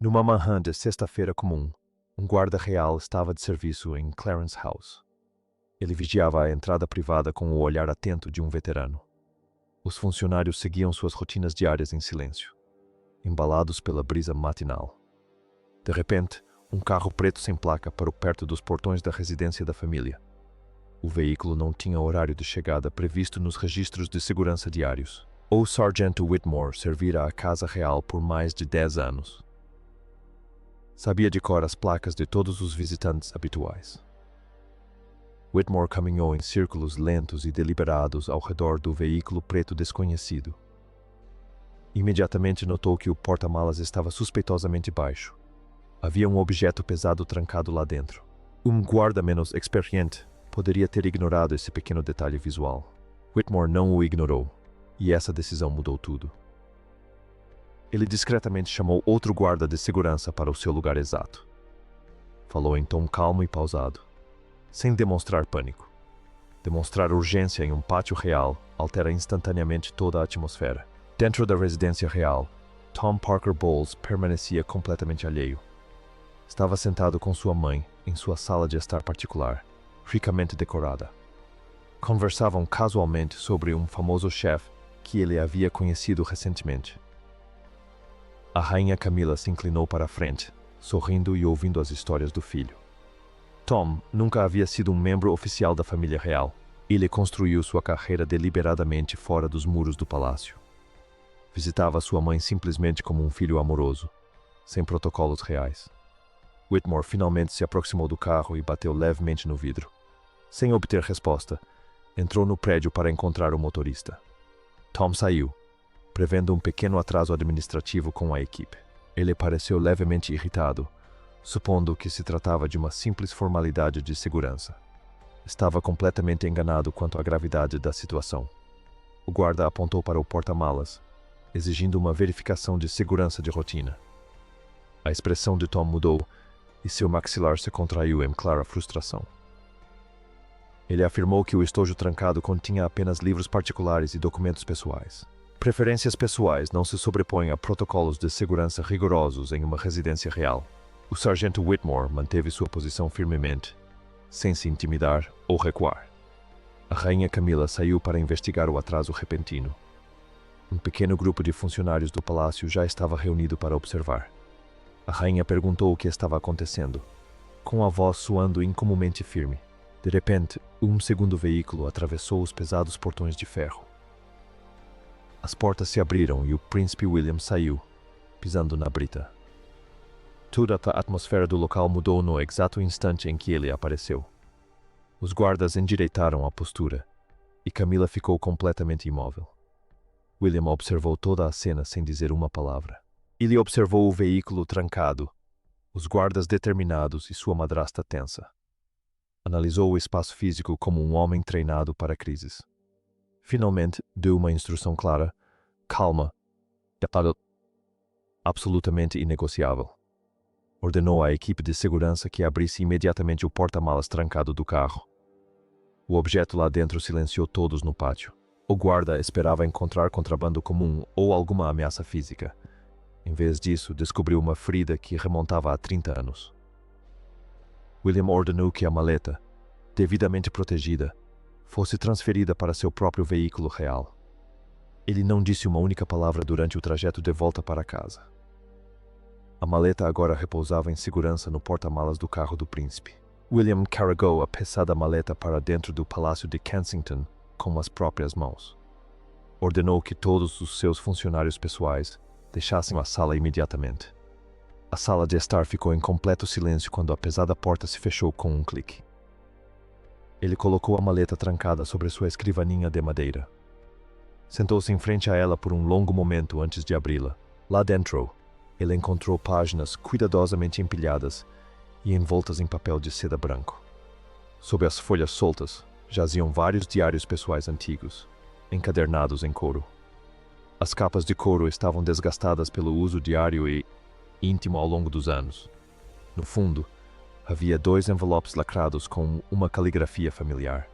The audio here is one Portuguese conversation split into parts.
Numa manhã de sexta-feira comum, um guarda real estava de serviço em Clarence House. Ele vigiava a entrada privada com o olhar atento de um veterano. Os funcionários seguiam suas rotinas diárias em silêncio, embalados pela brisa matinal. De repente, um carro preto sem placa parou perto dos portões da residência da família. O veículo não tinha horário de chegada previsto nos registros de segurança diários. O sargento Whitmore servira a Casa Real por mais de 10 anos. Sabia de cor as placas de todos os visitantes habituais. Whitmore caminhou em círculos lentos e deliberados ao redor do veículo preto desconhecido. Imediatamente notou que o porta-malas estava suspeitosamente baixo. Havia um objeto pesado trancado lá dentro. Um guarda menos experiente poderia ter ignorado esse pequeno detalhe visual. Whitmore não o ignorou, e essa decisão mudou tudo. Ele discretamente chamou outro guarda de segurança para o seu lugar exato. Falou em tom calmo e pausado, sem demonstrar pânico. Demonstrar urgência em um pátio real altera instantaneamente toda a atmosfera. Dentro da residência real, Tom Parker Bowles permanecia completamente alheio. Estava sentado com sua mãe em sua sala de estar particular, ricamente decorada. Conversavam casualmente sobre um famoso chefe que ele havia conhecido recentemente. A rainha Camila se inclinou para a frente, sorrindo e ouvindo as histórias do filho. Tom nunca havia sido um membro oficial da família real. Ele construiu sua carreira deliberadamente fora dos muros do palácio. Visitava sua mãe simplesmente como um filho amoroso, sem protocolos reais. Whitmore finalmente se aproximou do carro e bateu levemente no vidro. Sem obter resposta, entrou no prédio para encontrar o motorista. Tom saiu, prevendo um pequeno atraso administrativo com a equipe. Ele pareceu levemente irritado, supondo que se tratava de uma simples formalidade de segurança. Estava completamente enganado quanto à gravidade da situação. O guarda apontou para o porta-malas, exigindo uma verificação de segurança de rotina. A expressão de Tom mudou e seu maxilar se contraiu em clara frustração. Ele afirmou que o estojo trancado continha apenas livros particulares e documentos pessoais. Preferências pessoais não se sobrepõem a protocolos de segurança rigorosos em uma residência real. O sargento Whitmore manteve sua posição firmemente, sem se intimidar ou recuar. A rainha Camila saiu para investigar o atraso repentino. Um pequeno grupo de funcionários do palácio já estava reunido para observar. A rainha perguntou o que estava acontecendo, com a voz soando incomumente firme. De repente, um segundo veículo atravessou os pesados portões de ferro. As portas se abriram e o príncipe William saiu, pisando na brita. Toda a atmosfera do local mudou no exato instante em que ele apareceu. Os guardas endireitaram a postura, e Camila ficou completamente imóvel. William observou toda a cena sem dizer uma palavra. Ele observou o veículo trancado, os guardas determinados e sua madrasta tensa. Analisou o espaço físico como um homem treinado para crises. Finalmente, deu uma instrução clara, calma, absolutamente inegociável. Ordenou à equipe de segurança que abrisse imediatamente o porta-malas trancado do carro. O objeto lá dentro silenciou todos no pátio. O guarda esperava encontrar contrabando comum ou alguma ameaça física. Em vez disso, descobriu uma ferida que remontava a 30 anos. William ordenou que a maleta, devidamente protegida, fosse transferida para seu próprio veículo real. Ele não disse uma única palavra durante o trajeto de volta para casa. A maleta agora repousava em segurança no porta-malas do carro do príncipe. William carregou a pesada maleta para dentro do palácio de Kensington com as próprias mãos. Ordenou que todos os seus funcionários pessoais deixassem a sala imediatamente. A sala de estar ficou em completo silêncio quando a pesada porta se fechou com um clique. Ele colocou a maleta trancada sobre sua escrivaninha de madeira. Sentou-se em frente a ela por um longo momento antes de abri-la. Lá dentro, ele encontrou páginas cuidadosamente empilhadas e envoltas em papel de seda branco. Sob as folhas soltas, jaziam vários diários pessoais antigos, encadernados em couro. As capas de couro estavam desgastadas pelo uso diário e íntimo ao longo dos anos. No fundo, havia 2 envelopes lacrados com uma caligrafia familiar.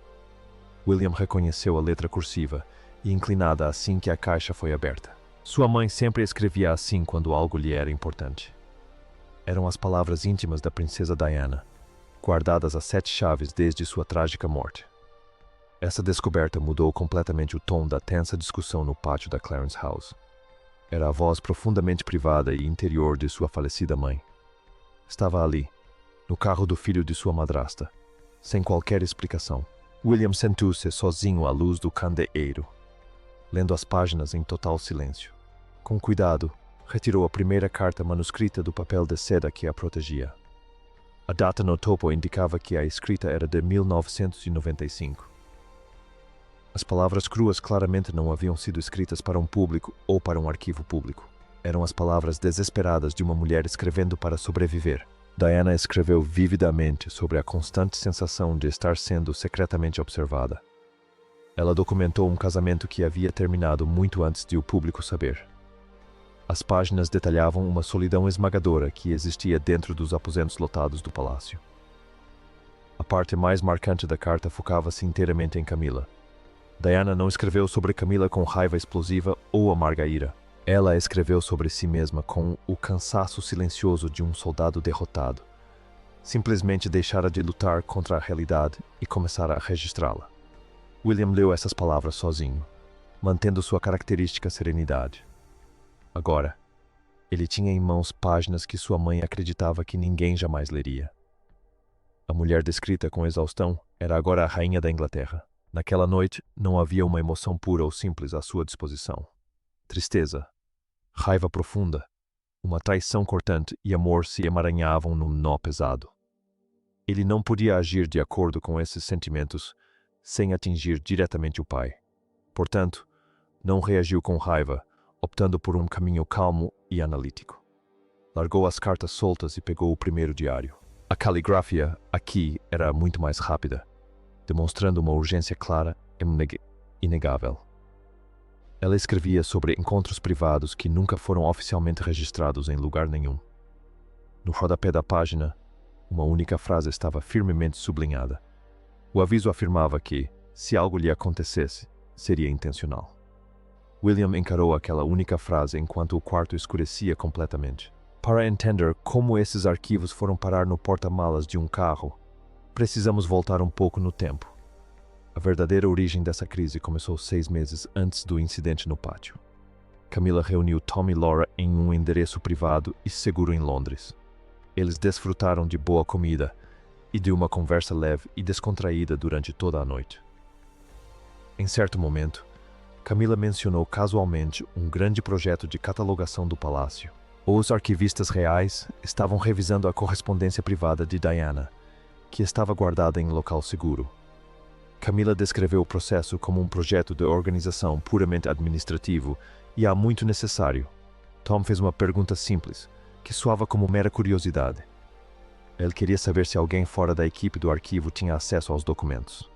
William reconheceu a letra cursiva e inclinada assim que a caixa foi aberta. Sua mãe sempre escrevia assim quando algo lhe era importante. Eram as palavras íntimas da princesa Diana, guardadas às 7 chaves desde sua trágica morte. Essa descoberta mudou completamente o tom da tensa discussão no pátio da Clarence House. Era a voz profundamente privada e interior de sua falecida mãe. Estava ali, no carro do filho de sua madrasta, sem qualquer explicação. William sentou-se sozinho à luz do candeeiro, lendo as páginas em total silêncio. Com cuidado, retirou a primeira carta manuscrita do papel de seda que a protegia. A data no topo indicava que a escrita era de 1995. As palavras cruas claramente não haviam sido escritas para um público ou para um arquivo público. Eram as palavras desesperadas de uma mulher escrevendo para sobreviver. Diana escreveu vividamente sobre a constante sensação de estar sendo secretamente observada. Ela documentou um casamento que havia terminado muito antes de o público saber. As páginas detalhavam uma solidão esmagadora que existia dentro dos aposentos lotados do palácio. A parte mais marcante da carta focava-se inteiramente em Camila. Diana não escreveu sobre Camila com raiva explosiva ou amarga ira. Ela escreveu sobre si mesma com o cansaço silencioso de um soldado derrotado. Simplesmente deixara de lutar contra a realidade e começara a registrá-la. William leu essas palavras sozinho, mantendo sua característica serenidade. Agora, ele tinha em mãos páginas que sua mãe acreditava que ninguém jamais leria. A mulher descrita com exaustão era agora a rainha da Inglaterra. Naquela noite, não havia uma emoção pura ou simples à sua disposição. Tristeza, raiva profunda, uma traição cortante e amor se emaranhavam num nó pesado. Ele não podia agir de acordo com esses sentimentos sem atingir diretamente o pai. Portanto, não reagiu com raiva, optando por um caminho calmo e analítico. Largou as cartas soltas e pegou o primeiro diário. A caligrafia aqui era muito mais rápida, demonstrando uma urgência clara e inegável. Ela escrevia sobre encontros privados que nunca foram oficialmente registrados em lugar nenhum. No rodapé da página, uma única frase estava firmemente sublinhada. O aviso afirmava que, se algo lhe acontecesse, seria intencional. William encarou aquela única frase enquanto o quarto escurecia completamente. Para entender como esses arquivos foram parar no porta-malas de um carro, precisamos voltar um pouco no tempo. A verdadeira origem dessa crise começou 6 meses antes do incidente no pátio. Camila reuniu Tom e Laura em um endereço privado e seguro em Londres. Eles desfrutaram de boa comida e de uma conversa leve e descontraída durante toda a noite. Em certo momento, Camila mencionou casualmente um grande projeto de catalogação do palácio. Os arquivistas reais estavam revisando a correspondência privada de Diana, que estava guardada em local seguro. Camila descreveu o processo como um projeto de organização puramente administrativo e há muito necessário. Tom fez uma pergunta simples, que soava como mera curiosidade. Ele queria saber se alguém fora da equipe do arquivo tinha acesso aos documentos.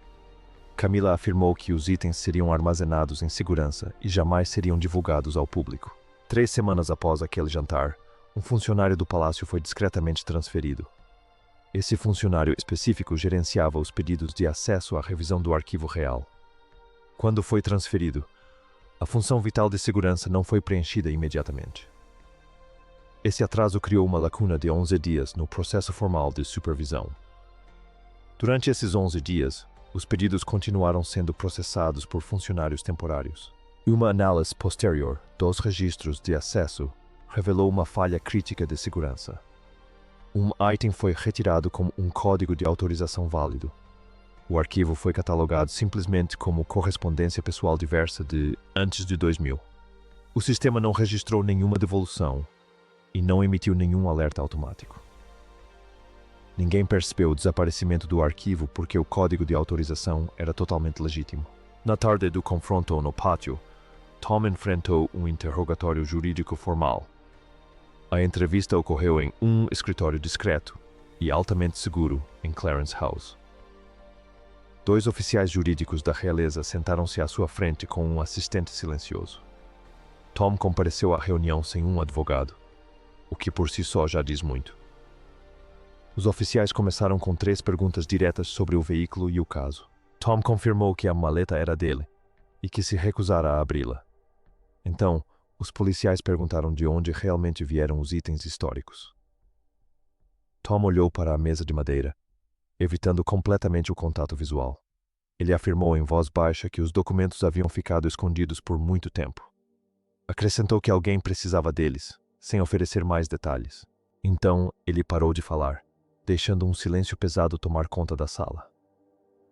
Camila afirmou que os itens seriam armazenados em segurança e jamais seriam divulgados ao público. 3 semanas após aquele jantar, um funcionário do palácio foi discretamente transferido. Esse funcionário específico gerenciava os pedidos de acesso à revisão do arquivo real. Quando foi transferido, a função vital de segurança não foi preenchida imediatamente. Esse atraso criou uma lacuna de 11 dias no processo formal de supervisão. Durante esses 11 dias, os pedidos continuaram sendo processados por funcionários temporários. Uma análise posterior dos registros de acesso revelou uma falha crítica de segurança. Um item foi retirado como um código de autorização válido. O arquivo foi catalogado simplesmente como correspondência pessoal diversa de antes de 2000. O sistema não registrou nenhuma devolução e não emitiu nenhum alerta automático. Ninguém percebeu o desaparecimento do arquivo porque o código de autorização era totalmente legítimo. Na tarde do confronto no pátio, Tom enfrentou um interrogatório jurídico formal. A entrevista ocorreu em um escritório discreto e altamente seguro em Clarence House. 2 oficiais jurídicos da realeza sentaram-se à sua frente com um assistente silencioso. Tom compareceu à reunião sem um advogado, o que por si só já diz muito. Os oficiais começaram com 3 perguntas diretas sobre o veículo e o caso. Tom confirmou que a maleta era dele e que se recusara a abri-la. Então, os policiais perguntaram de onde realmente vieram os itens históricos. Tom olhou para a mesa de madeira, evitando completamente o contato visual. Ele afirmou em voz baixa que os documentos haviam ficado escondidos por muito tempo. Acrescentou que alguém precisava deles, sem oferecer mais detalhes. Então, ele parou de falar, deixando um silêncio pesado tomar conta da sala.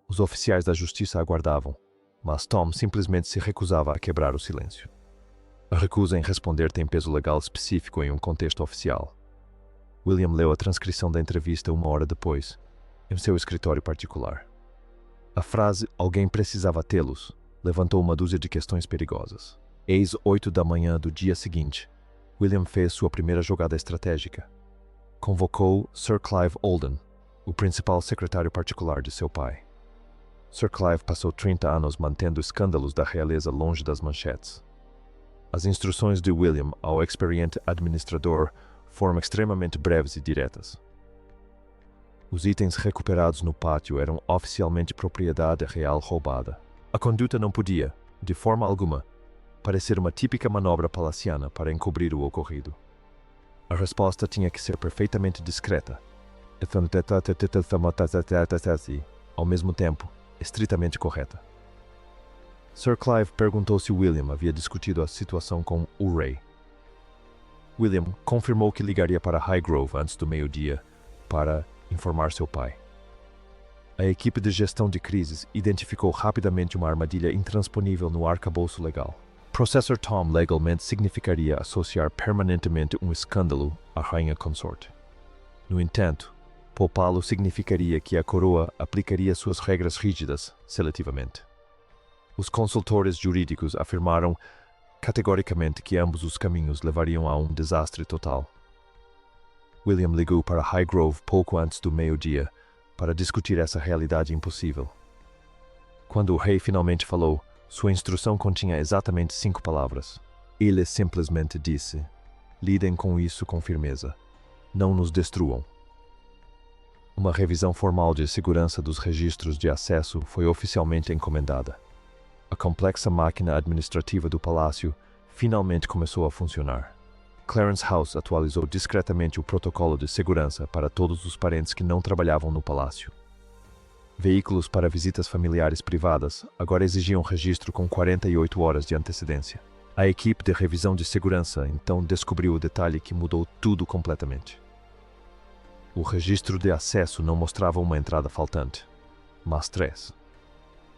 Os oficiais da justiça aguardavam, mas Tom simplesmente se recusava a quebrar o silêncio. A recusa em responder tem peso legal específico em um contexto oficial. William leu a transcrição da entrevista 1 hora depois, em seu escritório particular. A frase "alguém precisava tê-los" levantou uma dúzia de questões perigosas. Eis 8 da manhã do dia seguinte, William fez sua primeira jogada estratégica. Convocou Sir Clive Alden, o principal secretário particular de seu pai. Sir Clive passou 30 anos mantendo escândalos da realeza longe das manchetes. As instruções de William ao experiente administrador foram extremamente breves e diretas. Os itens recuperados no pátio eram oficialmente propriedade real roubada. A conduta não podia, de forma alguma, parecer uma típica manobra palaciana para encobrir o ocorrido. A resposta tinha que ser perfeitamente discreta, ao mesmo tempo, estritamente correta. Sir Clive perguntou se William havia discutido a situação com Urray. William confirmou que ligaria para Highgrove antes do meio-dia para informar seu pai. A equipe de gestão de crises identificou rapidamente uma armadilha intransponível no arcabouço legal. Processor Tom legalmente significaria associar permanentemente um escândalo à rainha consorte. No entanto, poupá-lo significaria que a coroa aplicaria suas regras rígidas seletivamente. Os consultores jurídicos afirmaram categoricamente que ambos os caminhos levariam a um desastre total. William ligou para Highgrove pouco antes do meio-dia para discutir essa realidade impossível. Quando o rei finalmente falou, sua instrução continha exatamente 5 palavras. Ele simplesmente disse: "Lidem com isso com firmeza. Não nos destruam." Uma revisão formal de segurança dos registros de acesso foi oficialmente encomendada. A complexa máquina administrativa do palácio finalmente começou a funcionar. Clarence House atualizou discretamente o protocolo de segurança para todos os parentes que não trabalhavam no palácio. Veículos para visitas familiares privadas agora exigiam registro com 48 horas de antecedência. A equipe de revisão de segurança então descobriu o detalhe que mudou tudo completamente. O registro de acesso não mostrava uma entrada faltante, mas 3.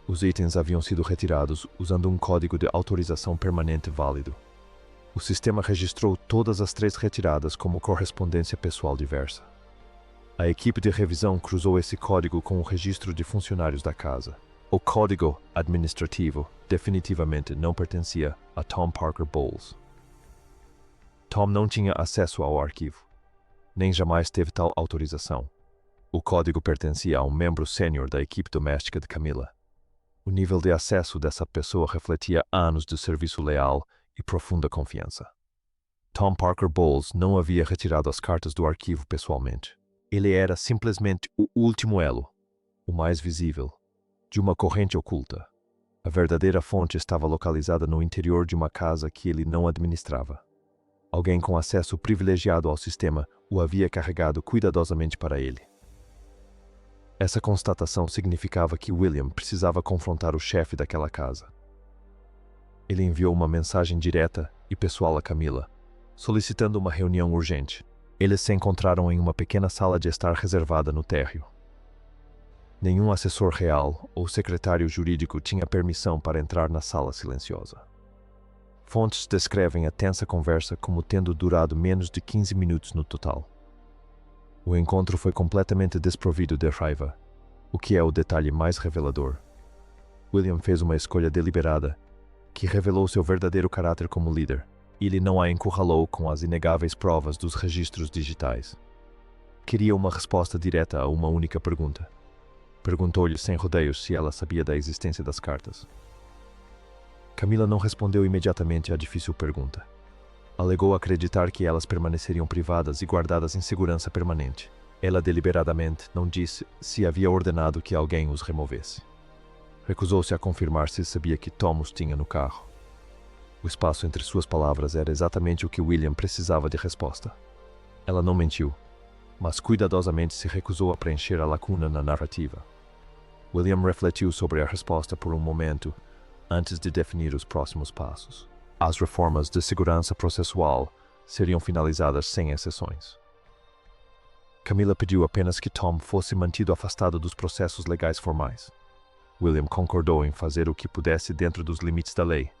Os itens haviam sido retirados usando um código de autorização permanente válido. O sistema registrou todas as 3 retiradas como correspondência pessoal diversa. A equipe de revisão cruzou esse código com o registro de funcionários da casa. O código administrativo definitivamente não pertencia a Tom Parker Bowles. Tom não tinha acesso ao arquivo, nem jamais teve tal autorização. O código pertencia a um membro sênior da equipe doméstica de Camilla. O nível de acesso dessa pessoa refletia anos de serviço leal e profunda confiança. Tom Parker Bowles não havia retirado as cartas do arquivo pessoalmente. Ele era simplesmente o último elo, o mais visível, de uma corrente oculta. A verdadeira fonte estava localizada no interior de uma casa que ele não administrava. Alguém com acesso privilegiado ao sistema o havia carregado cuidadosamente para ele. Essa constatação significava que William precisava confrontar o chefe daquela casa. Ele enviou uma mensagem direta e pessoal a Camilla, solicitando uma reunião urgente. Eles se encontraram em uma pequena sala de estar reservada no térreo. Nenhum assessor real ou secretário jurídico tinha permissão para entrar na sala silenciosa. Fontes descrevem a tensa conversa como tendo durado menos de 15 minutos no total. O encontro foi completamente desprovido de raiva, o que é o detalhe mais revelador. William fez uma escolha deliberada, que revelou seu verdadeiro caráter como líder. Ele não a encurralou com as inegáveis provas dos registros digitais. Queria uma resposta direta a uma única pergunta. Perguntou-lhe sem rodeios se ela sabia da existência das cartas. Camilla não respondeu imediatamente à difícil pergunta. Alegou acreditar que elas permaneceriam privadas e guardadas em segurança permanente. Ela deliberadamente não disse se havia ordenado que alguém os removesse. Recusou-se a confirmar se sabia que Tom os tinha no carro. O espaço entre suas palavras era exatamente o que William precisava de resposta. Ela não mentiu. mas cuidadosamente se recusou a preencher a lacuna na narrativa. William refletiu sobre a resposta por um momento, antes de definir os próximos passos. As reformas de segurança processual seriam finalizadas sem exceções. Camila pediu apenas que Tom fosse mantido afastado dos processos legais formais. William concordou em fazer o que pudesse dentro dos limites da lei.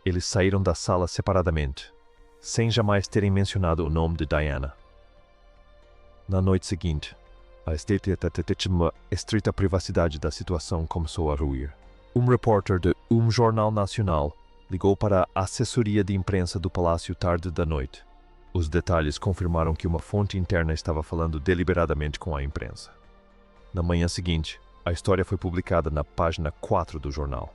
Eles saíram da sala separadamente, sem jamais terem mencionado o nome de Diana. Na noite seguinte, a estrita privacidade da situação começou a ruir. Um repórter de um jornal nacional ligou para a assessoria de imprensa do Palácio tarde da noite. Os detalhes confirmaram que uma fonte interna estava falando deliberadamente com a imprensa. Na manhã seguinte, a história foi publicada na página 4 do jornal.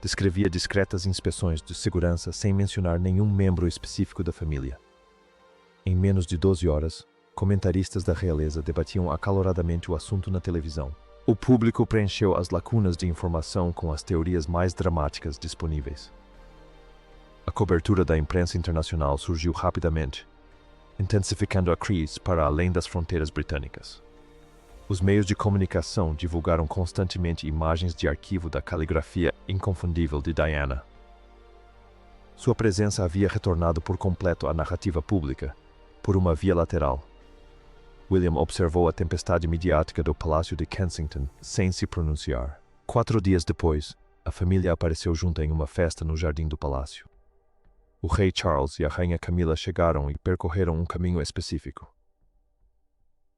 Descrevia discretas inspeções de segurança sem mencionar nenhum membro específico da família. Em menos de 12 horas, comentaristas da realeza debatiam acaloradamente o assunto na televisão. O público preencheu as lacunas de informação com as teorias mais dramáticas disponíveis. A cobertura da imprensa internacional surgiu rapidamente, intensificando a crise para além das fronteiras britânicas. Os meios de comunicação divulgaram constantemente imagens de arquivo da caligrafia inconfundível de Diana. Sua presença havia retornado por completo à narrativa pública, por uma via lateral. William observou a tempestade midiática do Palácio de Kensington sem se pronunciar. 4 dias depois, a família apareceu junta em uma festa no jardim do palácio. O rei Charles e a rainha Camila chegaram e percorreram um caminho específico.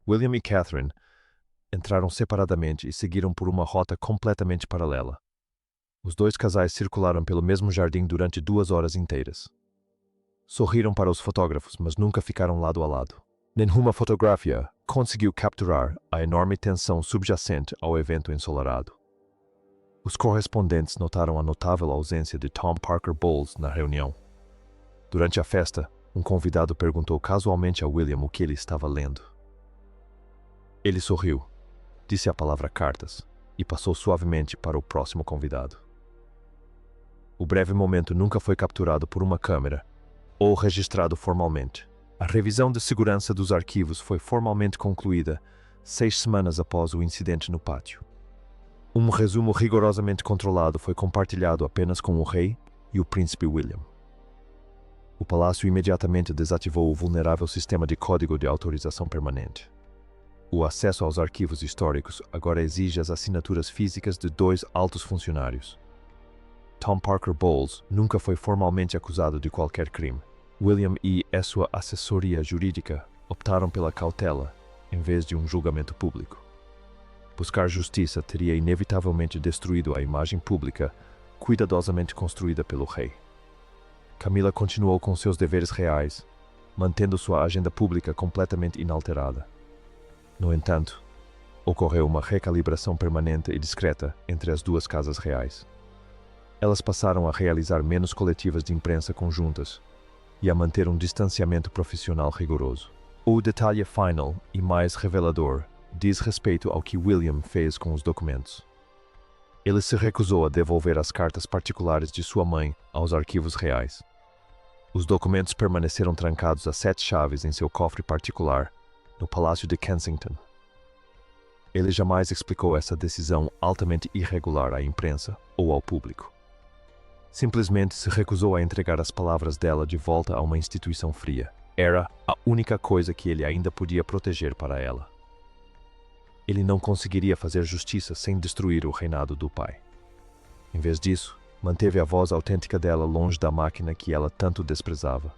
William e Catherine entraram separadamente e seguiram por uma rota completamente paralela. Os dois casais circularam pelo mesmo jardim durante 2 horas inteiras. Sorriram para os fotógrafos, mas nunca ficaram lado a lado. Nenhuma fotografia conseguiu capturar a enorme tensão subjacente ao evento ensolarado. Os correspondentes notaram a notável ausência de Tom Parker Bowles na reunião. Durante a festa, um convidado perguntou casualmente a William o que ele estava lendo. Ele sorriu, disse a palavra cartas e passou suavemente para o próximo convidado. O breve momento nunca foi capturado por uma câmera ou registrado formalmente. A revisão de segurança dos arquivos foi formalmente concluída 6 semanas após o incidente no pátio. Um resumo rigorosamente controlado foi compartilhado apenas com o rei e o príncipe William. O palácio imediatamente desativou o vulnerável sistema de código de autorização permanente. O acesso aos arquivos históricos agora exige as assinaturas físicas de 2 altos funcionários. Tom Parker Bowles nunca foi formalmente acusado de qualquer crime. William e a sua assessoria jurídica optaram pela cautela em vez de um julgamento público. Buscar justiça teria inevitavelmente destruído a imagem pública cuidadosamente construída pelo rei. Camila continuou com seus deveres reais, mantendo sua agenda pública completamente inalterada. No entanto, ocorreu uma recalibração permanente e discreta entre as 2 casas reais. Elas passaram a realizar menos coletivas de imprensa conjuntas e a manter um distanciamento profissional rigoroso. O detalhe final e mais revelador diz respeito ao que William fez com os documentos. Ele se recusou a devolver as cartas particulares de sua mãe aos arquivos reais. Os documentos permaneceram trancados a 7 chaves em seu cofre particular, no Palácio de Kensington. Ele jamais explicou essa decisão altamente irregular à imprensa ou ao público. Simplesmente se recusou a entregar as palavras dela de volta a uma instituição fria. Era a única coisa que ele ainda podia proteger para ela. Ele não conseguiria fazer justiça sem destruir o reinado do pai. Em vez disso, manteve a voz autêntica dela longe da máquina que ela tanto desprezava.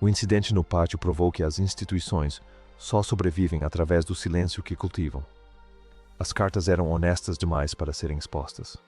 O incidente no pátio provou que as instituições só sobrevivem através do silêncio que cultivam. As cartas eram honestas demais para serem expostas.